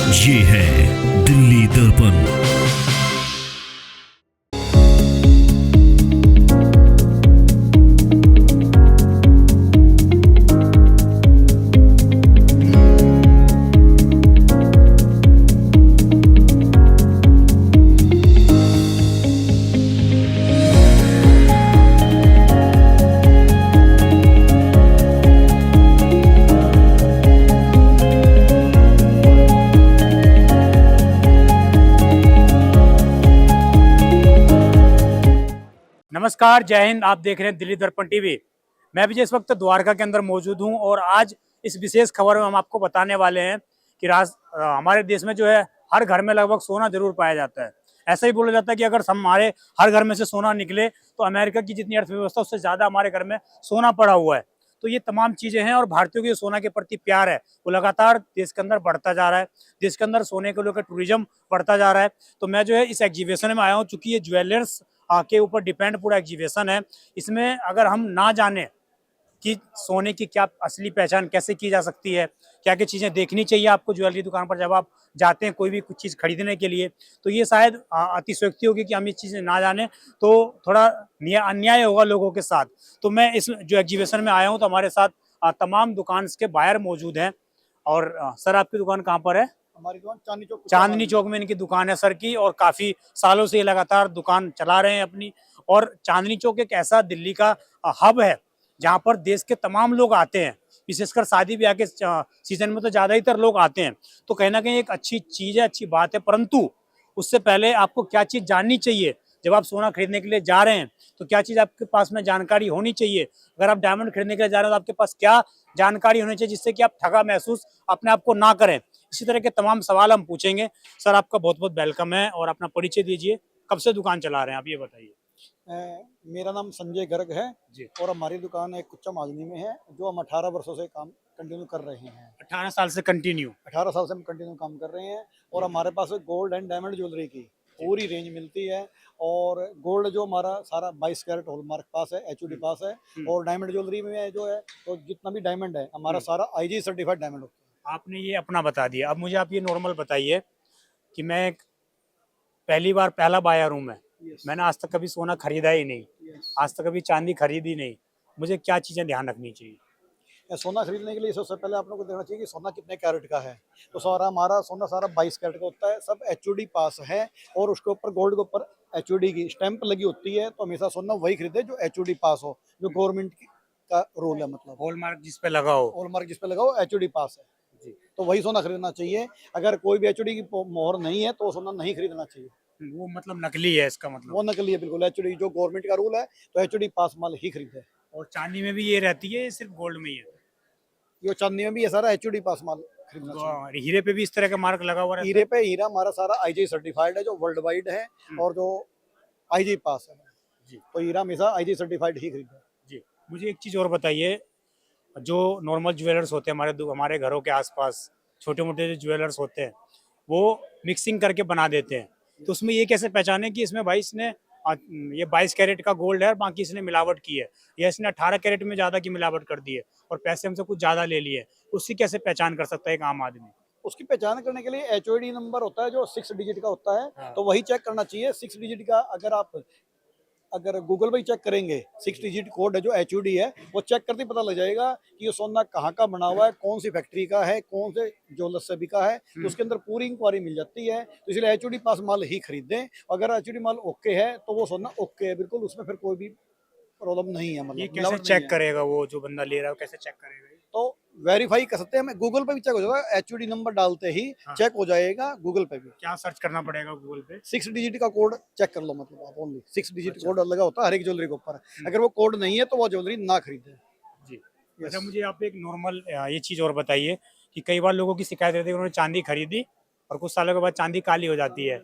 ये है दिल्ली दर्पण। नमस्कार, जय हिंद। आप देख रहे हैं दिल्ली दर्पण टीवी। मैं भी इस वक्त द्वारका के अंदर मौजूद हूं और आज इस विशेष खबर में हम आपको बताने वाले हैं कि हमारे देश में जो है हर घर में लगभग सोना जरूर पाया जाता है। ऐसा ही बोला जाता है कि अगर हमारे हर घर में से सोना निकले तो अमेरिका की जितनी अर्थव्यवस्था उससे ज़्यादा हमारे घर में सोना पड़ा हुआ है। तो ये तमाम चीज़ें हैं और भारतीयों की सोना के प्रति प्यार है वो लगातार देश के अंदर बढ़ता जा रहा है। देश के अंदर सोने को लेकर टूरिज्म बढ़ता जा रहा है। तो मैं जो है इस एग्जीबिशन में आया हूँ, चूँकि ये ज्वेलर्स के ऊपर डिपेंड पूरा एग्जीबिशन है। इसमें अगर हम ना जाने कि सोने की क्या असली पहचान कैसे की जा सकती है, क्या क्या चीज़ें देखनी चाहिए आपको ज्वेलरी दुकान पर जब आप जाते हैं कोई भी कुछ चीज़ खरीदने के लिए, तो ये शायद अतिशयोक्ति होगी कि हम ये चीज़ें ना जाने तो थोड़ा अन्याय होगा लोगों के साथ। तो मैं इस जो एग्जीबिशन में आया हूँ तो हमारे साथ तमाम दुकान के बायर मौजूद हैं। और सर, आपकी दुकान कहाँ पर है? हमारी दुकान चांदनी चौक में इनकी दुकान है सर की, और काफी सालों से ये लगातार दुकान चला रहे हैं अपनी। और चांदनी चौक एक ऐसा दिल्ली का हब है जहाँ पर देश के तमाम लोग आते हैं, विशेषकर शादी ब्याह के सीजन में तो ज्यादातर लोग आते हैं। तो कहीं ना कहीं एक अच्छी चीज है, अच्छी बात है। परंतु उससे पहले आपको क्या चीज जाननी चाहिए जब आप सोना खरीदने के लिए जा रहे हैं, तो क्या चीज आपके पास में जानकारी होनी चाहिए। अगर आप डायमंड खरीदने के लिए जा रहे हैं तो आपके पास क्या जानकारी होनी चाहिए जिससे कि आप ठगा महसूस अपने आप को ना करें। इसी तरह के तमाम सवाल हम पूछेंगे। सर, आपका बहुत बहुत वेलकम है और अपना परिचय दीजिए। कब से दुकान चला रहे हैं आप, ये बताइए। मेरा नाम संजय गर्ग है जी। और हमारी दुकान एक कुच्चा माजनी में है जो हम 18 वर्षों से काम कंटिन्यू कर रहे हैं। 18 साल से कंटिन्यू? 18 साल से हम कंटिन्यू काम कर रहे हैं और हमारे पास गोल्ड एंड डायमंड ज्वेलरी की पूरी रेंज मिलती है। और गोल्ड जो हमारा सारा 22 कैरेट हॉलमार्क पास है, एचयूडी पास है। और डायमंड ज्वेलरी में जो है तो जितना भी डायमंड है हमारा सारा आईजी सर्टिफाइड डायमंड होता है। आपने ये अपना बता दिया, अब मुझे आप ये नॉर्मल बताइए कि मैं पहला बायर हूँ मैं। मैंने आज तक कभी सोना खरीदा ही नहीं, आज तक कभी चांदी खरीदी नहीं। मुझे क्या चीजें ध्यान रखनी चाहिए? सोना खरीदने के लिए सबसे पहले आप लोग को देखना चाहिए कि सोना कितने कैरेट का है। तो सारा हमारा सोना सारा 22 कैरेट का होता है, सब एचयूडी पास है। और उसके ऊपर गोल्ड के ऊपर एचयूडी की स्टैंप लगी होती है। तो हमेशा सोना वही खरीदे जो एचयूडी पास हो, जो गवर्नमेंट का रूल है। मतलब हॉलमार्क जिस पे लगा हो। हॉलमार्क जिस पे लगा हो एचयूडी पास है जी, तो वही सोना खरीदना चाहिए। अगर कोई भी एचयूडी की मोहर नहीं है तो वो सोना नहीं खरीदना चाहिए। वो मतलब नकली है इसका मतलब? वो नकली है बिल्कुल। एचयूडी जो गवर्नमेंट का रूल है तो एचयूडी पास माल ही खरीदे। और चांदी में भी ये रहती है, सिर्फ गोल्ड में ही है? ये चांदी में भी ये सारा एचयूडी पास माल खरीदना चाहिए। और हीरे पे भी इस तरह का मार्क लगा हुआ रहता है? हीरे पे हीरा हमारा सारा आईजी सर्टिफाइड है जो वर्ल्ड वाइड है और जो आईजी पास है जी। तो हीरा हमेशा आईजी सर्टिफाइड ही खरीदे जी। मुझे एक चीज़ और बताइए, जो नॉर्मल ज्वेलर्स होते हैं हमारे घरों के आसपास, छोटे मोटे जो ज्वेलर्स होते हैं वो मिक्सिंग करके बना देते हैं। तो उसमें ये कैसे पहचाने कि इसमें भाई इसने ये 22 कैरेट का गोल्ड है और बाकी इसने मिलावट की है, या इसने 18 कैरेट में ज़्यादा की मिलावट कर दी है और पैसे हमसे कुछ ज़्यादा ले लिए, उसकी कैसे पहचान कर सकता है एक आम आदमी? उसकी पहचान करने के लिए एचओडी नंबर होता है जो 6 डिजिट का होता है। हाँ। तो वही चेक करना चाहिए 6 डिजिट का। अगर गूगल पे चेक करेंगे 6 डिजिट कोड है जो एचओडी है, वो चेक करते ही पता लग जाएगा कि ये सोना कहाँ का बना हुआ है, कौन सी फैक्ट्री का है, कौन से ज्वेलर से बिका है। तो उसके अंदर पूरी इंक्वायरी मिल जाती है। तो इसलिए एचओडी पास माल ही खरीदें। अगर एचओडी माल ओके है तो वो सोना ओके है बिल्कुल, उसमें फिर कोई भी प्रॉब्लम नहीं है। मतलब ये कैसे चेक करेगा वो जो बंदा ले रहा है, कैसे चेक करेगा? तो वेरीफाई कर सकते हैं, हमें गूगल पे भी चेक हो जाएगा। एचओडी नंबर डालते ही चेक हो जाएगा गूगल पे भी। क्या सर्च करना पड़ेगा गूगल पे? 6 डिजिट का कोड चेक कर लो। मतलब आप ओनली 6 डिजिट कोड लगा होता है हर एक ज्वेलरी के ऊपर। अगर वो कोड नहीं है तो वो ज्वेलरी ना खरीदे जी। अच्छा, मुझे आप एक नॉर्मल ये चीज़ और बताइए कि कई बार लोगों की शिकायत रहती है कि उन्होंने चांदी खरीदी और कुछ सालों के बाद चांदी काली हो जाती है।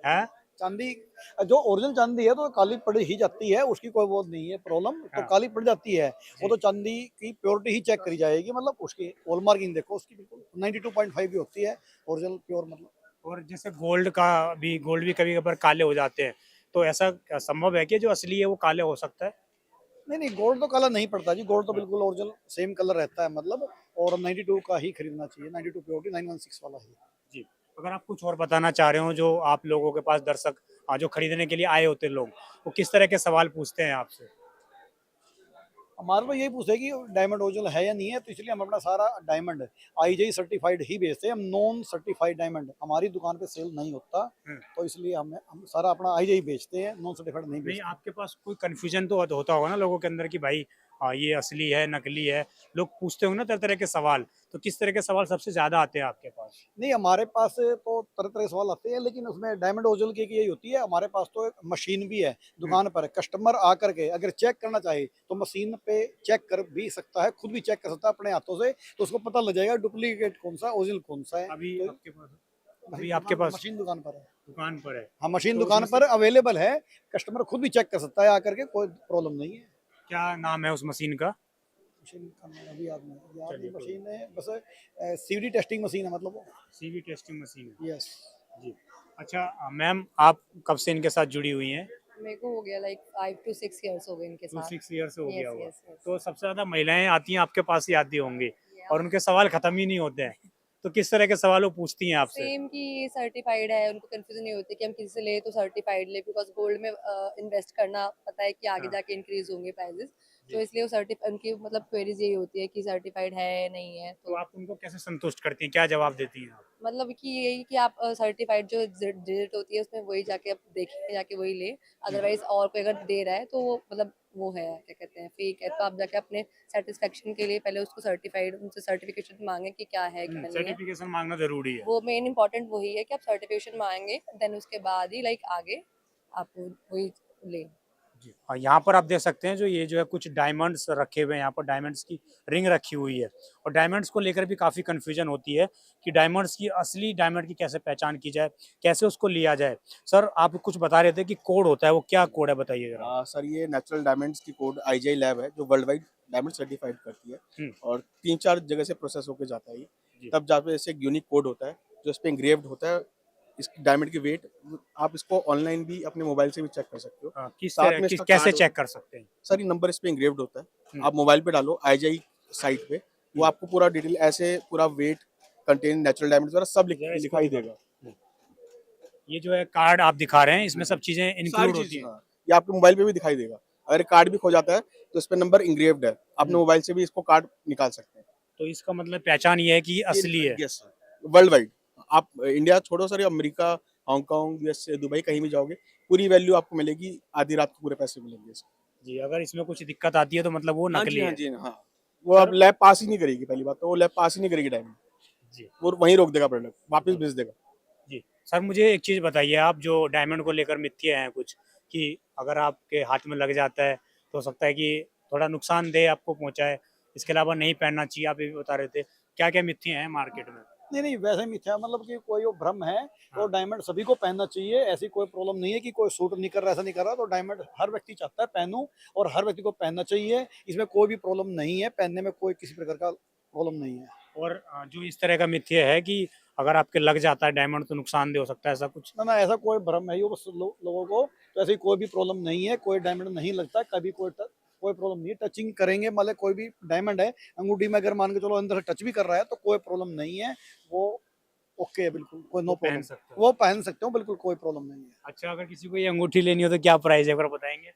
हैं? चांदी जो ओरिजिनल चांदी है तो काली पड़ ही जाती है, उसकी कोई वो नहीं है प्रॉब्लम। तो काली पड़ जाती है, वो तो चांदी की प्योरिटी ही चेक करी जाएगी। मतलब उसकी हॉलमार्किंग देखो उसकी बिल्कुल 92.5 की होती है ओरिजिनल प्योर। मतलब और जैसे गोल्ड भी कभी कभार काले हो जाते हैं, तो ऐसा संभव है कि जो असली है वो काले हो सकता है? नहीं, गोल्ड तो काला नहीं पड़ता जी। गोल्ड तो बिल्कुल ओरिजिनल सेम कलर रहता है। मतलब और 92 का ही खरीदना चाहिए, 92 प्योरिटी 916 वाला ही। अगर आप कुछ और बताना चाह रहे हो जो आप लोगों के पास दर्शक जो खरीदने के लिए आए होते लोग, वो किस तरह के सवाल पूछते हैं आपसे? हमारे को यही पूछे कि डायमंड ओरिजिनल है या नहीं है, तो इसलिए हम अपना सारा डायमंड आईजीआई सर्टिफाइड ही बेचते हैं। हम नॉन सर्टिफाइड डायमंड हमारी दुकान पे सेल नहीं होता, हम्म। तो इसलिए हम सारा अपना आईजीआई बेचते हैं, नॉन सर्टिफाइड नहीं नहीं, बेचते। आपके पास कोई कंफ्यूजन तो होता होगा ना लोगों के अंदर कि भाई ये असली है नकली है, लोग पूछते होंगे ना तरह तरह के सवाल, तो किस तरह के सवाल सबसे ज्यादा आते हैं आपके पास? नहीं, हमारे पास तो तरह तरह के सवाल आते हैं, लेकिन उसमें डायमंड ओरिजिनल की यही होती है, हमारे पास तो एक मशीन भी है दुकान पर। कस्टमर आकर के अगर चेक करना चाहे तो मशीन पे चेक कर भी सकता है, खुद भी चेक कर सकता है अपने हाथों से, तो उसको पता लग जाएगा डुप्लीकेट कौन सा ओरिजिनल कौन सा है। अभी तो आपके पास अभी आपके पास मशीन दुकान पर है। दुकान पर है, हाँ, मशीन तो दुकान उसमें पर से अवेलेबल है, कस्टमर खुद भी चेक कर सकता है आकर के, कोई प्रॉब्लम नहीं है। क्या नाम है उस मशीन का? मशीन का नाम अभी याद नहीं यार, चलिए, ये कोई मशीन है बस, सीडी टेस्टिंग मशीन है मतलब वो। सीवी टेस्टिंग मशीन है। यस। जी। अच्छा, मैम आप कब से इनके साथ जुड़ी हुई हैं? मेरे को हो गया लाइक 5 टू 6 इयर्स हो गए इनके टू साथ। 6 ईयर से हो गया यस होगा। Yes yes. तो सबसे ज्यादा महिलाएं आती हैं आपके पास ही आती होंगी, या और उनके सवाल खत्म ही नहीं होते हैं, तो किस तरह के सवाल वो पूछती हैं आपसे? सेम कि ये सर्टिफाइड है, उनको कंफ्यूजन नहीं होती कि हम किसी से ले तो सर्टिफाइड ले, बिकॉज गोल्ड में इन्वेस्ट करना पता है कि आगे हाँ। जाके इंक्रीज होंगे प्राइजेस, जी। तो इसलिए वो सर्टिफाइड उनकी मतलब क्वेरीज यही होती है कि सर्टिफाइड है नहीं है। तो तो आप उनको कैसे संतुष्ट करती हैं, क्या जवाब देती हैं आप? मतलब कि यही कि आप सर्टिफाइड जो डिजिट होती है उसमें वही जाके आप देखें, जाके वही ले। अदरवाइज और कोई अगर दे रहा है तो वो मतलब वो है क्या कहते हैं फेक है, तो आप जाके अपने सेटिस्फेक्शन के लिए पहले उसको सर्टिफाइड उनसे सर्टिफिकेशन मांगे कि क्या है क्या नहीं है। सर्टिफिकेशन मांगना जरूरी है। वो मेन इंपॉर्टेंट वही है कि आप सर्टिफिकेशन मांगे, देन उसके बाद ही लाइक आगे आप वही ले। जी। और यहाँ पर आप देख सकते हैं जो है कुछ डायमंड्स रखे हुए हैं, यहाँ पर डायमंड्स की रिंग रखी हुई है, और डायमंड्स को लेकर भी काफ़ी कंफ्यूजन होती है कि डायमंड्स की असली डायमंड की कैसे पहचान की जाए, कैसे उसको लिया जाए। सर आप कुछ बता रहे थे कि कोड होता है, वो क्या कोड है बताइए जरा। सर ये नेचुरल डायमंड्स की कोड आईजीआई लैब है जो वर्ल्ड वाइड डायमंड सर्टिफाइड करती है, हम्म। और 3-4 जगह से प्रोसेस होकर जाता है ये। जी। तब जाके ऐसे एक यूनिक कोड होता है जो इस पे इंग्रेव्ड होता है। इस डायमंड की वेट आप इसको ऑनलाइन भी अपने मोबाइल से भी चेक कर सकते हो। किस साथ तरह में किस इसका कैसे कार्ड चेक कर सकते हैं? सर ये नंबर इस पे इंग्रेव्ड होता है, हम्म। आप मोबाइल पे डालो आईजीआई साइट पे, वो आपको पूरा डिटेल ऐसे पूरा वेट कंटेन नेचुरल डायमंड वगैरह सब जरा इसको लिखाई दिखाओ। देगा। ये जो है कार्ड आप दिखा रहे हैं, इसमें सब चीजें सारी इंक्लूड होती चीजें हैं। हाँ, ये आपके मोबाइल पे भी दिखाई देगा। अगर कार्ड भी खो जाता है तो इस पे नंबर इंग्रेव्ड है, अपने मोबाइल से भी इसको कार्ड निकाल सकते हैं। तो इसका मतलब पहचान ये है कि ये असली है। Yes sir, world wide. आप इंडिया छोड़ो sir, America, Hong Kong, USA, Dubai कहीं भी जाओगे पूरी वैल्यू आपको मिलेगी, आधी रात को पूरे पैसे मिलेंगे। जी, अगर इसमें कुछ दिक्कत आती है तो मतलब वो हाँ नकली जी, हाँ है। जी, हाँ। वो अब लैब पास ही नहीं करेगी, पहली बात तो वो लैब पास ही नहीं करेगी डायमंड, जी। वो वहीं रोक देगा प्रोडक्ट, वापस भेज देगा। जी। सर मुझे एक चीज़ बताइए, आप जो डायमंड को लेकर मिथ्या हैं कुछ, कि अगर आपके हाथ में लग जाता है तो हो सकता है कि थोड़ा नुकसानदेह आपको पहुंचाए, इसके अलावा नहीं पहनना चाहिए, आप ये भी बता रहे थे। क्या क्या मिथ्या हैं मार्केट में? नहीं नहीं, वैसे मिथ्या मतलब कि कोई वो भ्रम है, तो हाँ। डायमंड सभी को पहनना चाहिए, ऐसी कोई प्रॉब्लम नहीं है कि कोई सूट नहीं कर रहा, ऐसा नहीं कर रहा। तो डायमंड हर व्यक्ति चाहता है पहनूं, और हर व्यक्ति को पहनना चाहिए, इसमें कोई भी प्रॉब्लम नहीं है, पहनने में कोई किसी प्रकार का प्रॉब्लम नहीं है। और जो इस तरह का मिथ्या है कि अगर आपके लग जाता है डायमंड तो नुकसानदेह हो सकता है, ऐसा कुछ? ना ना, ऐसा कोई भ्रम है, ये बस लोगों को, तो ऐसी कोई भी प्रॉब्लम नहीं है, कोई डायमंड नहीं लगता कभी, कोई प्रॉब्लम नहीं है। टचिंग करेंगे मतलब कोई भी डायमंड है, अंगूठी में अगर मान के चलो अंदर से टच भी कर रहा है तो कोई प्रॉब्लम नहीं है, वो ओके है, बिल्कुल कोई नो वो पहन प्रॉब्लम। सकते हो। वो पहन सकते हो, बिल्कुल कोई प्रॉब्लम नहीं है। अच्छा, अगर किसी को ये अंगूठी लेनी हो तो क्या प्राइस है, अगर बताएंगे?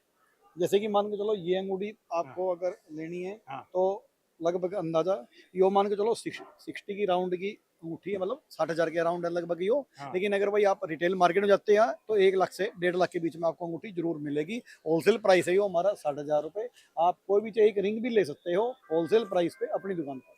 जैसे कि मान के चलो ये अंगूठी आपको अगर लेनी है, हाँ। तो लगभग अंदाजा यो मान के चलो 60 की राउंड की अंगूठी है, मतलब 60,000 के अराउंड है लगभग यो। हाँ। लेकिन अगर भाई आप रिटेल मार्केट में जाते हैं तो 1 लाख से 1.5 लाख के बीच में आपको अंगूठी जरूर मिलेगी। होलसेल प्राइस है यो हमारा 60,000 रुपये। आप कोई भी चाहिए एक रिंग भी ले सकते हो होलसेल प्राइस पे अपनी दुकान पर।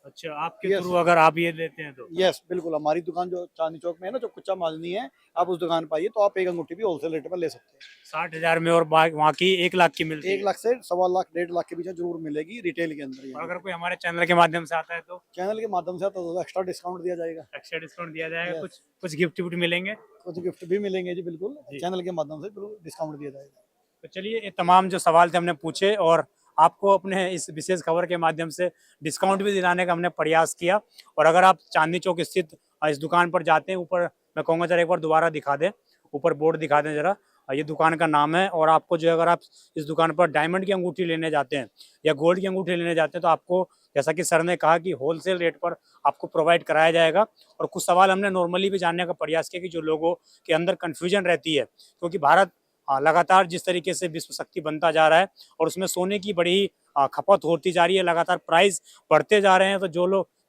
अच्छा, आपके Yes. थ्रू अगर आप ये लेते हैं तो? यस, बिल्कुल, हमारी दुकान जो चांदनी चौक में है ना, जो कुच्चा मालनी है, आप उस दुकान पर आइए तो आप एक अंगूठी भी होलसेल रेट पर ले सकते हैं। 60,000 में, और वहाँ की 1 लाख की मिलती 1 है। लाख से 1.25 लाख 1.5 लाख के बीच में जरूर मिलेगी रिटेल के अंदर। और अगर कोई हमारे चैनल के माध्यम से आता है तो चैनल के माध्यम से तो एक्स्ट्रा डिस्काउंट दिया जाएगा, एक्स्ट्रा डिस्काउंट दिया जाएगा? Yes. कुछ गिफ्ट विफ्ट मिलेंगे? कुछ गिफ्ट भी मिलेंगे जी, बिल्कुल जी। चैनल के माध्यम से जरूर डिस्काउंट दिया जाएगा। तो चलिए, ये तमाम जो सवाल थे हमने पूछे, और आपको अपने इस विशेष खबर के माध्यम से डिस्काउंट भी दिलाने का हमने प्रयास किया। और अगर आप चांदनी चौक स्थित इस दुकान पर जाते हैं, ऊपर मैं कहूँगा जरा एक बार दोबारा दिखा दें, ऊपर बोर्ड दिखा दें जरा, ये दुकान का नाम है। और आपको जो है, अगर आप इस दुकान पर डायमंड की अंगूठी लेने जाते हैं या गोल्ड की अंगूठी लेने जाते हैं तो आपको जैसा कि सर ने कहा कि होलसेल रेट पर आपको प्रोवाइड कराया जाएगा। और कुछ सवाल हमने नॉर्मली भी जानने का प्रयास किया कि जो लोगों के अंदर कन्फ्यूजन रहती है, क्योंकि भारत लगातार जिस तरीके से विश्व शक्ति बनता जा रहा है और उसमें सोने की बड़ी खपत होती जा रही है, लगातार प्राइस बढ़ते जा रहे हैं, तो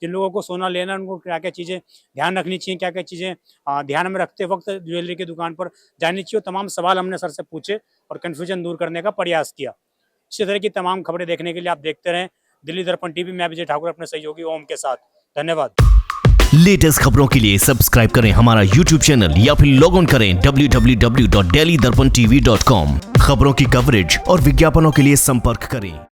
जिन लोगों को सोना लेना है उनको क्या क्या चीज़ें ध्यान रखनी चाहिए, क्या क्या चीज़ें ध्यान में रखते वक्त ज्वेलरी की दुकान पर जानी चाहिए, तमाम सवाल हमने सर से पूछे और कन्फ्यूजन दूर करने का प्रयास किया। इसी तरह की तमाम खबरें देखने के लिए आप देखते रहें दिल्ली दर्पण टीवी। मैं विजय ठाकुर अपने सहयोगी ओम के साथ। धन्यवाद। लेटेस्ट खबरों के लिए सब्सक्राइब करें हमारा YouTube चैनल या फिर लॉग ऑन करें www.delhidarpantv.com। खबरों की कवरेज और विज्ञापनों के लिए संपर्क करें।